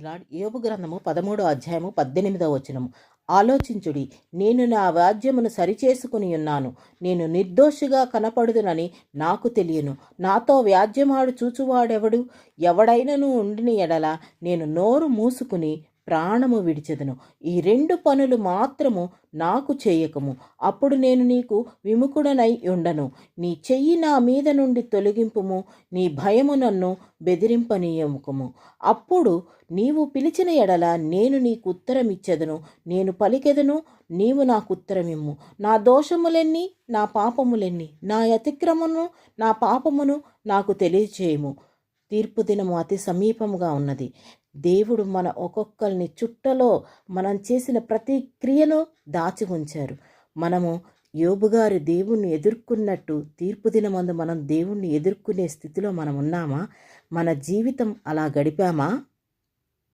Lord. యోబు గ్రంథము 13 అధ్యాయము 18 ఆలోచించుడి, నేను నా వ్యాజ్యమును సరిచేసుకుని ఉన్నాను. నేను నిర్దోషిగా కనపడుదునని నాకు తెలియను. నాతో వ్యాజ్యమాడు చూచువాడెవడు? ఎవడైనను ఉండిన ఎడల నేను నోరు మూసుకుని ప్రాణము విడిచెదను. ఈ 2 పనులు మాత్రము నాకు చేయకము, అప్పుడు నేను నీకు విముఖుడనై ఉండను. నీ చెయ్యి నా మీద నుండి తొలగింపుము, నీ భయము నన్ను బెదిరింపనీయముకము. అప్పుడు నీవు పిలిచిన ఎడల నేను నీకు ఉత్తరమిచ్చెదను. నేను పలికెదను, నీవు నాకు ఉత్తరమిమ్ము. నా దోషములెన్ని, నా పాపములెన్ని, నా అతిక్రమమును నా పాపమును నాకు తెలియచేయము. తీర్పు దినము అతి సమీపముగా ఉన్నది. దేవుడు మన ఒక్కొక్కరిని చుట్టలో మనం చేసిన ప్రతి క్రియను దాచి ఉంచారు. మనము యోబు గారి దేవుణ్ణి ఎదుర్కొన్నట్టు తీర్పు దినమందు మనం దేవుణ్ణి ఎదుర్కొనే స్థితిలో మనం ఉన్నామా? మన జీవితం అలా గడిపామా?